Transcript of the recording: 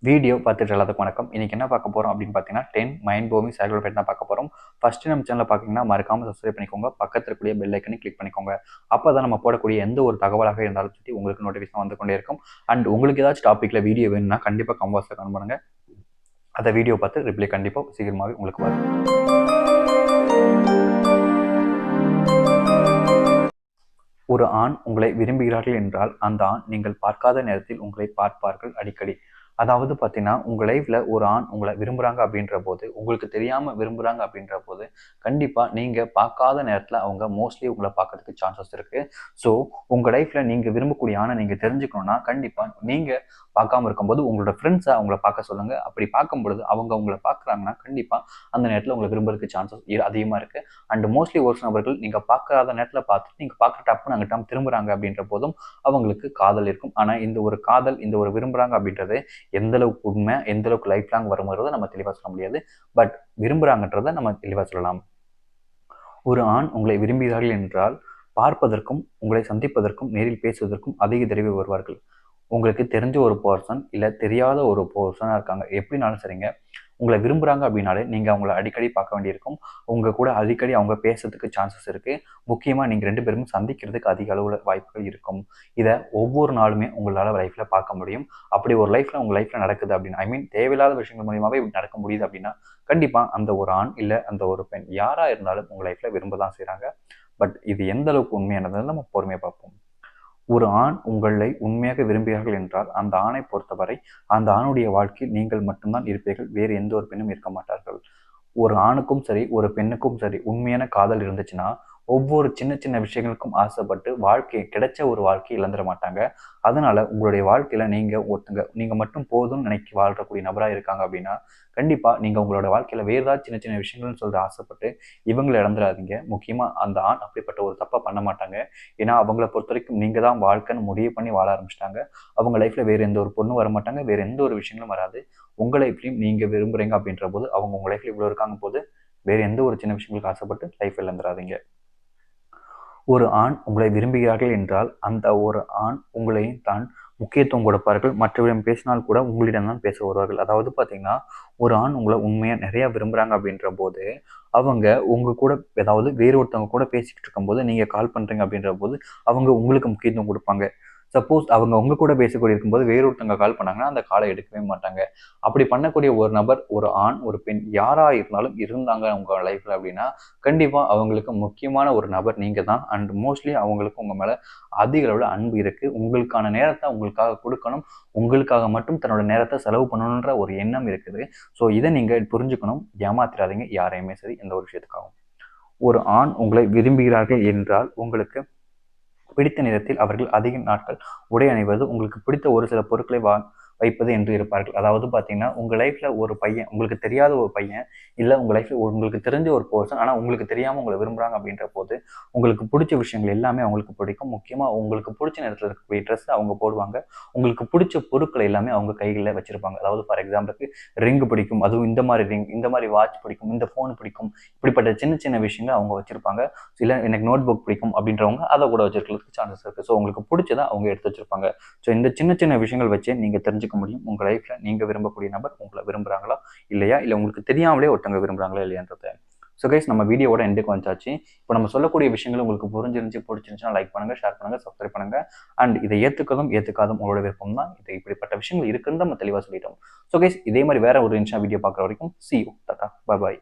Video பார்த்துட்டு எல்லாத்துக்கும் வணக்கம். இன்னைக்கு என்ன பார்க்க போறோம் அப்படின்னு பார்த்தீங்கன்னா, 10 மைண்ட் ப்ளோவிங் சைக்கிள் ஃபைட் தான் பார்க்க போறோம். ஃபர்ஸ்ட் நம்ம சேனலை பார்த்தீங்கன்னா மறக்காம சப்ஸ்கிரைப் பண்ணிக்கோங்க. பக்கத்துல இருக்கக்கூடிய பெல் ஐக்கனை கிளிக் பண்ணிக்கோங்க. அப்பதான் நம்ம போடக்கூடிய எந்த ஒரு தகவலாக இருந்தாலும் சரி உங்களுக்கு நோட்டிஃபிகேஷன் வந்து கொண்டே இருக்கும். அண்ட் உங்களுக்கு ஏதாச்சும் டாபிக்ல வீடியோ வேணும்னா கண்டிப்பா கமெண்ட்ஸ்ல கமெண்ட் பண்ணுங்க. அந்த வீடியோ பார்த்து ரிப்ளை கண்டிப்பா சீக்கிரமாவே உங்களுக்கு வரும். ஒரு ஆண் உங்களை விரும்புகிறார்கள் என்றால் அந்த ஆண் நீங்கள் பார்க்காத நேரத்தில் உங்களை பார்ப்பார்கள் அடிக்கடி. அதாவது பார்த்தீங்கன்னா உங்கள் லைஃப்பில் ஒரு ஆண் உங்களை விரும்புகிறாங்க அப்படின்ற போது, உங்களுக்கு தெரியாமல் விரும்புகிறாங்க அப்படின்ற போது, கண்டிப்பாக நீங்கள் பார்க்காத நேரத்தில் அவங்க மோஸ்ட்லி உங்களை பார்க்கறதுக்கு சான்சஸ் இருக்குது. ஸோ உங்கள் லைஃப்பில் நீங்கள் விரும்பக்கூடிய ஆணை நீங்கள் தெரிஞ்சுக்கணுன்னா கண்டிப்பாக நீங்கள் பார்க்காம இருக்கும்போது உங்களோட ஃப்ரெண்ட்ஸை அவங்கள பார்க்க சொல்லுங்கள். அப்படி பார்க்கும் பொழுது அவங்க உங்களை பார்க்குறாங்கன்னா கண்டிப்பாக அந்த நேரத்தில் உங்களை விரும்புறதுக்கு சான்சஸ் அதிகமாக இருக்குது. அண்ட் மோஸ்ட்லி ஒரு நபர்கள் நீங்கள் பார்க்காத நேரத்தில் பார்த்துட்டு நீங்கள் பார்க்குற டப்புன்னு அங்கிட்ட திரும்புகிறாங்க அப்படின்ற போதும் அவங்களுக்கு காதல் இருக்கும். ஆனால் இந்த ஒரு காதல், இந்த ஒரு விரும்புகிறாங்க அப்படின்றது எந்த அளவுக்கு உண்மை, எந்த அளவுக்கு லைஃப் லாங் வருங்கிறத நம்ம தெளிவாக சொல்ல முடியாது. பட் விரும்புகிறாங்கன்றதை நம்ம தெளிவாக சொல்லலாம். ஒரு ஆண் உங்களை விரும்புகிறார்கள் என்றால் பார்ப்பதற்கும் உங்களை சந்திப்பதற்கும் நேரில் பேசுவதற்கும் அதிக தடவை வருவார்கள். உங்களுக்கு தெரிஞ்ச ஒரு பர்சன் இல்லை தெரியாத ஒரு பர்சனாக இருக்காங்க, எப்படினாலும் சரிங்க, உங்களை விரும்புகிறாங்க அப்படின்னாலே நீங்கள் அவங்கள அடிக்கடி பார்க்க வேண்டியிருக்கும். உங்கள் கூட அடிக்கடி அவங்க பேசுறதுக்கு சான்சஸ் இருக்குது. முக்கியமாக நீங்கள் 2 பேரும் சந்திக்கிறதுக்கு அதிக அளவில் வாய்ப்புகள் இருக்கும். இதை ஒவ்வொரு நாளுமே உங்களால் லைஃப்பில் பார்க்க முடியும். அப்படி ஒரு உங்கள் லைஃப்பில் நடக்குது அப்படின்னா, ஐ மீன் தேவையில்லாத விஷயங்கள் மூலியமாகவே இப்படி நடக்க முடியுது அப்படின்னா கண்டிப்பாக அந்த ஒரு ஆண் இல்லை அந்த ஒரு பெண் யாராக இருந்தாலும் உங்கள் லைஃப்பில் விரும்ப தான் செய்கிறாங்க. பட் இது எந்த அளவுக்கு உண்மையானது நம்ம பொறுமையாக பார்ப்போம். ஒரு ஆண் உங்களை உண்மையாக விரும்புகிறார்கள் என்றால் அந்த ஆணை பொறுத்தவரை அந்த ஆணுடைய வாழ்க்கையில் நீங்கள் மட்டும்தான் இருப்பீர்கள். வேறு எந்த ஒரு பெண்ணும் இருக்க மாட்டார்கள். ஒரு ஆணுக்கும் சரி ஒரு பெண்ணுக்கும் சரி உண்மையான காதல் இருந்துச்சுன்னா ஒவ்வொரு சின்ன சின்ன விஷயங்களுக்கும் ஆசைப்பட்டு கிடைச்ச ஒரு வாழ்க்கையை இழந்துட மாட்டாங்க. அதனால உங்களுடைய வாழ்க்கையில நீங்க மட்டும் போதும்னு நினைக்கி வாழ்றக்கூடிய நபராக இருக்காங்க அப்படின்னா கண்டிப்பா நீங்க உங்களோட வாழ்க்கையில வேறு ஏதாவது சின்ன சின்ன விஷயங்கள்னு சொல்லிட்டு ஆசைப்பட்டு இவங்களை இழந்துடாதீங்க. முக்கியமா அந்த ஆண் அப்படிப்பட்ட ஒரு தப்பை பண்ண மாட்டாங்க. ஏன்னா அவங்கள பொறுத்த வரைக்கும் நீங்க தான் வாழ்க்கைன்னு முடிவு பண்ணி வாழ ஆரம்பிச்சிட்டாங்க. அவங்க லைஃப்ல வேற எந்த ஒரு பொண்ணும் வர மாட்டாங்க, வேற எந்த ஒரு விஷயங்களும் வராது. உங்க லைஃப்லையும் நீங்க விரும்புறீங்க அப்படின்ற போது அவங்க உங்க லைஃப்ல இவ்வளவு இருக்காங்க போது வேற எந்த ஒரு சின்ன விஷயங்களுக்கு ஆசைப்பட்டு லைஃப் இழந்துடாதீங்க. ஒரு ஆண் உங்களை விரும்புகிறார்கள் என்றால் அந்த ஒரு ஆண் உங்களையும் தான் முக்கியத்துவம் கொடுப்பார்கள். மற்றவரிடம் பேசினால் கூட உங்களிடம் தான் பேச வருவார்கள். அதாவது பார்த்தீங்கன்னா ஒரு ஆண் உங்களை உண்மையாக நிறையா விரும்புகிறாங்க அப்படின்ற போது அவங்க உங்கள் கூட ஏதாவது வேறு ஒருத்தவங்க கூட பேசிக்கிட்டு இருக்கும்போது நீங்கள் கால் பண்ணுறீங்க அப்படின்ற போது அவங்க உங்களுக்கு முக்கியத்துவம் கொடுப்பாங்க. சப்போஸ் அவங்க உங்க கூட பேசக்கூடிய இருக்கும்போது வேறொருத்தவங்க கால் பண்ணாங்கன்னா அந்த காலை எடுக்கவே மாட்டாங்க. அப்படி பண்ணக்கூடிய ஒரு நபர், ஒரு ஆண் ஒரு பெண் யாரா இருந்தாலும் இருந்தாங்க உங்க லைஃப்ல அப்படின்னா கண்டிப்பா அவங்களுக்கு முக்கியமான ஒரு நபர் நீங்க தான். அண்ட் மோஸ்ட்லி அவங்களுக்கு உங்க மேல அதிக அளவுல அன்பு இருக்கு. உங்களுக்கான நேரத்தை உங்களுக்காக கொடுக்கணும், உங்களுக்காக மட்டும் தன்னோட நேரத்தை செலவு பண்ணணுன்ற ஒரு எண்ணம் இருக்குது. ஸோ இதை நீங்க புரிஞ்சுக்கணும். ஏமாத்திராதீங்க யாரையுமே சரி எந்த ஒரு விஷயத்துக்காகவும். ஒரு ஆண் உங்களை விரும்புகிறார்கள் என்றால் உங்களுக்கு பிடித்த நிறத்தில் அவர்கள் அதிக நாட்கள் உடை அணிவது, உங்களுக்கு பிடித்த ஒரு சில பொருட்களை வைப்பது என்று இருப்பார்கள். அதாவது பார்த்தீங்கன்னா உங்கள் லைஃப்பில் ஒரு பையன், உங்களுக்கு தெரியாத ஒரு பையன் இல்லை உங்கள் லைஃப்பில் உங்களுக்கு தெரிஞ்ச ஒரு பர்சன் ஆனால் உங்களுக்கு தெரியாமல் உங்களை விரும்புகிறாங்க அப்படின்ற போது உங்களுக்கு பிடிச்ச விஷயங்கள் எல்லாமே அவங்களுக்கு பிடிக்கும். முக்கியமாக உங்களுக்கு பிடிச்ச நேரத்தில் இருக்கக்கூடிய ட்ரெஸ் அவங்க போடுவாங்க. உங்களுக்கு பிடிச்ச பொருட்களை எல்லாமே அவங்க கைகளில் வச்சுருப்பாங்க. அதாவது ஃபார் எக்ஸாம்பிளுக்கு ரிங் பிடிக்கும், அதுவும் இந்த மாதிரி ரிங், இந்த மாதிரி வாட்ச் பிடிக்கும், இந்த ஃபோன் பிடிக்கும், இப்படிப்பட்ட சின்ன சின்ன விஷயங்கள் அவங்க வச்சுருப்பாங்க. இல்லை எனக்கு நோட் புக் பிடிக்கும் அப்படின்றவங்க அதை கூட வச்சுருக்கிறதுக்கு சான்சஸ் இருக்குது. ஸோ உங்களுக்கு பிடிச்சதை அவங்க எடுத்து வச்சுருப்பாங்க. ஸோ இந்த சின்ன சின்ன விஷயங்கள் வச்சே நீங்கள் தெரிஞ்சுக்க முடியும் உங்கள் லைஃப்பில் நீங்கள் விரும்பக்கூடிய நபர் உங்களை விரும்புகிறாங்களா இல்லையா, இல்லை உங்களுக்கு தெரியாமலே ஒருத்தவங்க விரும்புகிறாங்களா இல்லையான்றதை. ஸோ கைஸ் நம்ம வீடியோவோட எண்டுக்கு வந்தாச்சு. இப்போ நம்ம சொல்லக்கூடிய விஷயங்கள் உங்களுக்கு பிடிச்சிருந்துச்சுன்னா லைக் பண்ணுங்கள், ஷேர் பண்ணுங்கள், சப்ஸ்கிரைப் பண்ணுங்கள். அண்ட் இதை ஏற்றுக்காதும் உங்களோட விருப்பம் தான். இது இப்படிப்பட்ட விஷயங்கள் இருக்குன்னு நம்ம தெளிவாக சொல்லிட்டோம். ஸோ கைஸ் இதே மாதிரி வேற ஒரு இன்ஸ்டா வீடியோ பார்க்குற வரைக்கும் see you. Tata, bye bye.